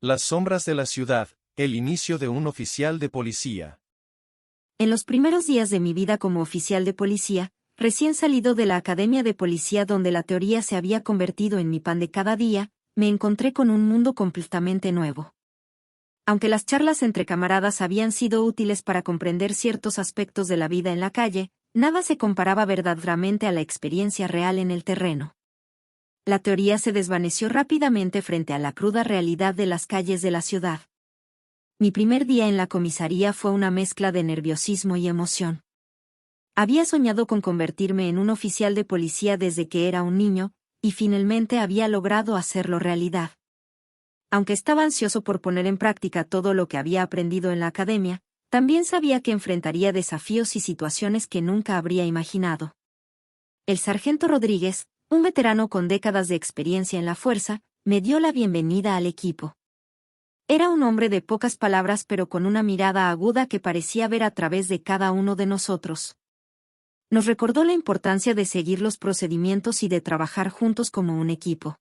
Las sombras de la ciudad, el inicio de un oficial de policía. En los primeros días de mi vida como oficial de policía, recién salido de la academia de policía donde la teoría se había convertido en mi pan de cada día, me encontré con un mundo completamente nuevo. Aunque las charlas entre camaradas habían sido útiles para comprender ciertos aspectos de la vida en la calle, nada se comparaba verdaderamente a la experiencia real en el terreno. La teoría se desvaneció rápidamente frente a la cruda realidad de las calles de la ciudad. Mi primer día en la comisaría fue una mezcla de nerviosismo y emoción. Había soñado con convertirme en un oficial de policía desde que era un niño, y finalmente había logrado hacerlo realidad. Aunque estaba ansioso por poner en práctica todo lo que había aprendido en la academia, también sabía que enfrentaría desafíos y situaciones que nunca habría imaginado. El sargento Rodríguez, un veterano con décadas de experiencia en la fuerza, me dio la bienvenida al equipo. Era un hombre de pocas palabras pero con una mirada aguda que parecía ver a través de cada uno de nosotros. Nos recordó la importancia de seguir los procedimientos y de trabajar juntos como un equipo.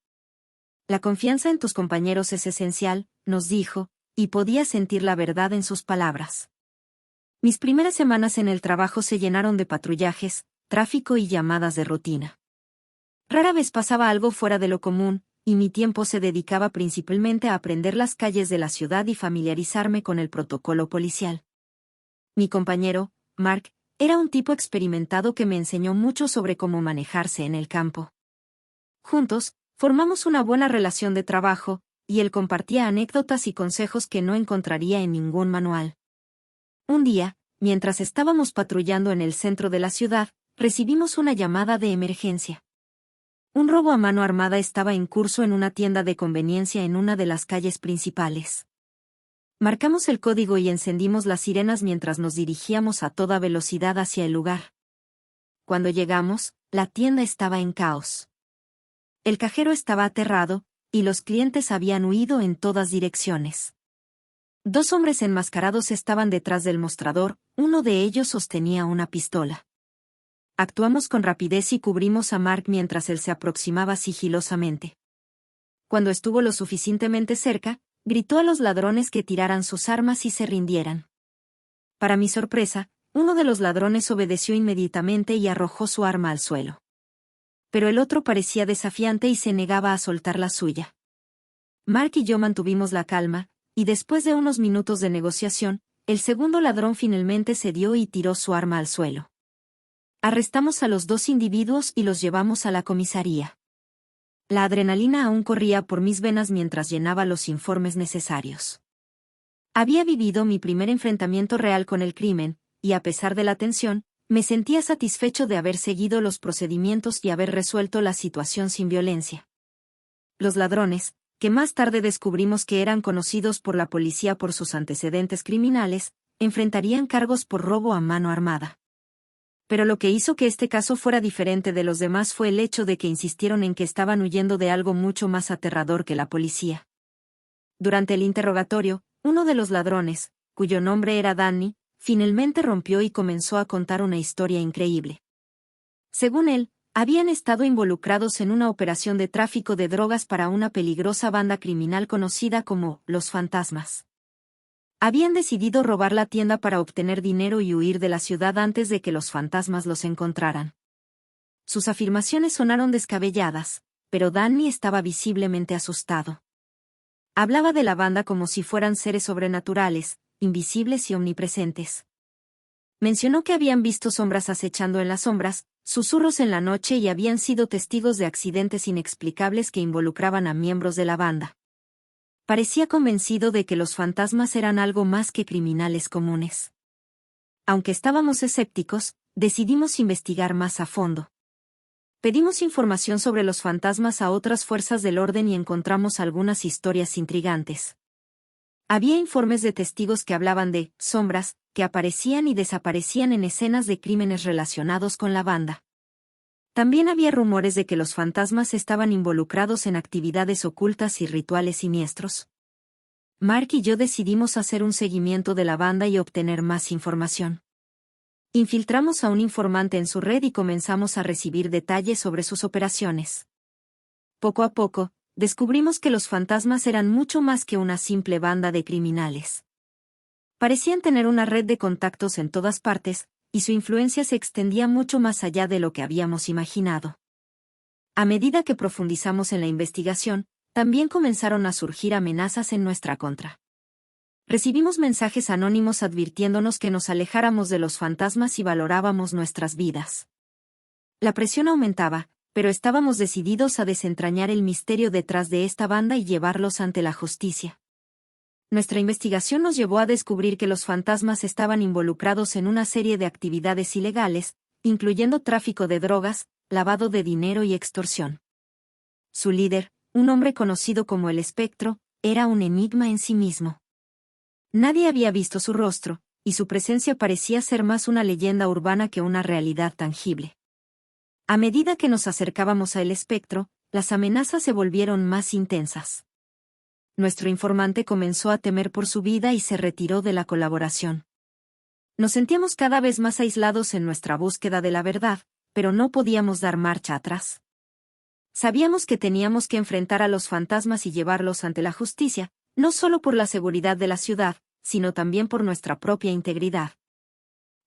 La confianza en tus compañeros es esencial, nos dijo, y podía sentir la verdad en sus palabras. Mis primeras semanas en el trabajo se llenaron de patrullajes, tráfico y llamadas de rutina. Rara vez pasaba algo fuera de lo común, y mi tiempo se dedicaba principalmente a aprender las calles de la ciudad y familiarizarme con el protocolo policial. Mi compañero, Mark, era un tipo experimentado que me enseñó mucho sobre cómo manejarse en el campo. Juntos, formamos una buena relación de trabajo, y él compartía anécdotas y consejos que no encontraría en ningún manual. Un día, mientras estábamos patrullando en el centro de la ciudad, recibimos una llamada de emergencia. Un robo a mano armada estaba en curso en una tienda de conveniencia en una de las calles principales. Marcamos el código y encendimos las sirenas mientras nos dirigíamos a toda velocidad hacia el lugar. Cuando llegamos, la tienda estaba en caos. El cajero estaba aterrado, y los clientes habían huido en todas direcciones. Dos hombres enmascarados estaban detrás del mostrador, uno de ellos sostenía una pistola. Actuamos con rapidez y cubrimos a Mark mientras él se aproximaba sigilosamente. Cuando estuvo lo suficientemente cerca, gritó a los ladrones que tiraran sus armas y se rindieran. Para mi sorpresa, uno de los ladrones obedeció inmediatamente y arrojó su arma al suelo. Pero el otro parecía desafiante y se negaba a soltar la suya. Mark y yo mantuvimos la calma, y después de unos minutos de negociación, el segundo ladrón finalmente cedió y tiró su arma al suelo. Arrestamos a los dos individuos y los llevamos a la comisaría. La adrenalina aún corría por mis venas mientras llenaba los informes necesarios. Había vivido mi primer enfrentamiento real con el crimen, y a pesar de la tensión, me sentía satisfecho de haber seguido los procedimientos y haber resuelto la situación sin violencia. Los ladrones, que más tarde descubrimos que eran conocidos por la policía por sus antecedentes criminales, enfrentarían cargos por robo a mano armada. Pero lo que hizo que este caso fuera diferente de los demás fue el hecho de que insistieron en que estaban huyendo de algo mucho más aterrador que la policía. Durante el interrogatorio, uno de los ladrones, cuyo nombre era Danny, finalmente rompió y comenzó a contar una historia increíble. Según él, habían estado involucrados en una operación de tráfico de drogas para una peligrosa banda criminal conocida como Los Fantasmas. Habían decidido robar la tienda para obtener dinero y huir de la ciudad antes de que los fantasmas los encontraran. Sus afirmaciones sonaron descabelladas, pero Danny estaba visiblemente asustado. Hablaba de la banda como si fueran seres sobrenaturales, invisibles y omnipresentes. Mencionó que habían visto sombras acechando en las sombras, susurros en la noche y habían sido testigos de accidentes inexplicables que involucraban a miembros de la banda. Parecía convencido de que los fantasmas eran algo más que criminales comunes. Aunque estábamos escépticos, decidimos investigar más a fondo. Pedimos información sobre los fantasmas a otras fuerzas del orden y encontramos algunas historias intrigantes. Había informes de testigos que hablaban de sombras, que aparecían y desaparecían en escenas de crímenes relacionados con la banda. También había rumores de que los fantasmas estaban involucrados en actividades ocultas y rituales siniestros. Mark y yo decidimos hacer un seguimiento de la banda y obtener más información. Infiltramos a un informante en su red y comenzamos a recibir detalles sobre sus operaciones. Poco a poco, descubrimos que los fantasmas eran mucho más que una simple banda de criminales. Parecían tener una red de contactos en todas partes, y su influencia se extendía mucho más allá de lo que habíamos imaginado. A medida que profundizamos en la investigación, también comenzaron a surgir amenazas en nuestra contra. Recibimos mensajes anónimos advirtiéndonos que nos alejáramos de los fantasmas y valorábamos nuestras vidas. La presión aumentaba, pero estábamos decididos a desentrañar el misterio detrás de esta banda y llevarlos ante la justicia. Nuestra investigación nos llevó a descubrir que los fantasmas estaban involucrados en una serie de actividades ilegales, incluyendo tráfico de drogas, lavado de dinero y extorsión. Su líder, un hombre conocido como el Espectro, era un enigma en sí mismo. Nadie había visto su rostro, y su presencia parecía ser más una leyenda urbana que una realidad tangible. A medida que nos acercábamos a El Espectro, las amenazas se volvieron más intensas. Nuestro informante comenzó a temer por su vida y se retiró de la colaboración. Nos sentíamos cada vez más aislados en nuestra búsqueda de la verdad, pero no podíamos dar marcha atrás. Sabíamos que teníamos que enfrentar a los fantasmas y llevarlos ante la justicia, no solo por la seguridad de la ciudad, sino también por nuestra propia integridad.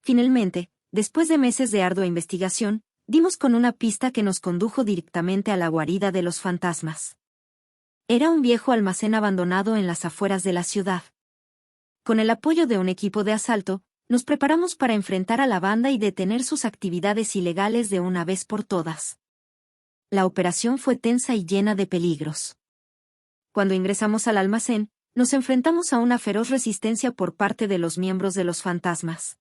Finalmente, después de meses de ardua investigación, dimos con una pista que nos condujo directamente a la guarida de los fantasmas. Era un viejo almacén abandonado en las afueras de la ciudad. Con el apoyo de un equipo de asalto, nos preparamos para enfrentar a la banda y detener sus actividades ilegales de una vez por todas. La operación fue tensa y llena de peligros. Cuando ingresamos al almacén, nos enfrentamos a una feroz resistencia por parte de los miembros de los fantasmas.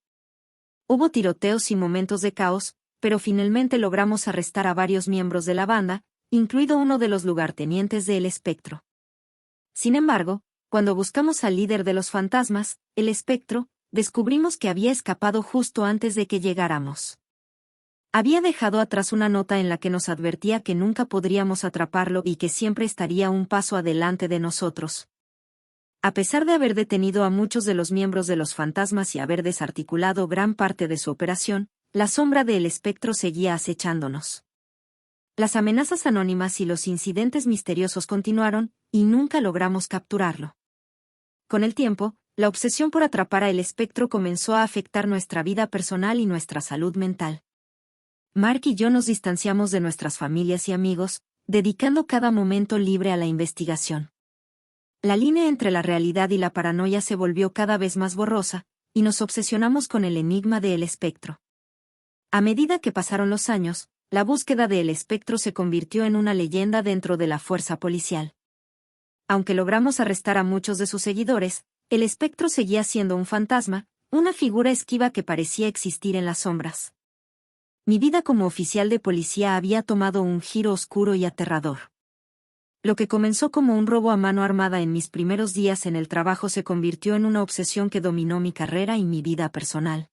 Hubo tiroteos y momentos de caos, pero finalmente logramos arrestar a varios miembros de la banda, incluido uno de los lugartenientes de El Espectro. Sin embargo, cuando buscamos al líder de los fantasmas, El Espectro, descubrimos que había escapado justo antes de que llegáramos. Había dejado atrás una nota en la que nos advertía que nunca podríamos atraparlo y que siempre estaría un paso adelante de nosotros. A pesar de haber detenido a muchos de los miembros de los fantasmas y haber desarticulado gran parte de su operación, la sombra de El Espectro seguía acechándonos. Las amenazas anónimas y los incidentes misteriosos continuaron, y nunca logramos capturarlo. Con el tiempo, la obsesión por atrapar a El Espectro comenzó a afectar nuestra vida personal y nuestra salud mental. Mark y yo nos distanciamos de nuestras familias y amigos, dedicando cada momento libre a la investigación. La línea entre la realidad y la paranoia se volvió cada vez más borrosa, y nos obsesionamos con el enigma de El Espectro. A medida que pasaron los años, la búsqueda de El Espectro se convirtió en una leyenda dentro de la fuerza policial. Aunque logramos arrestar a muchos de sus seguidores, El Espectro seguía siendo un fantasma, una figura esquiva que parecía existir en las sombras. Mi vida como oficial de policía había tomado un giro oscuro y aterrador. Lo que comenzó como un robo a mano armada en mis primeros días en el trabajo se convirtió en una obsesión que dominó mi carrera y mi vida personal.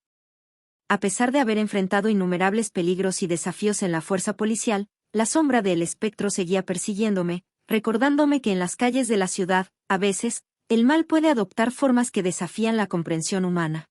A pesar de haber enfrentado innumerables peligros y desafíos en la fuerza policial, la sombra de El Espectro seguía persiguiéndome, recordándome que en las calles de la ciudad, a veces, el mal puede adoptar formas que desafían la comprensión humana.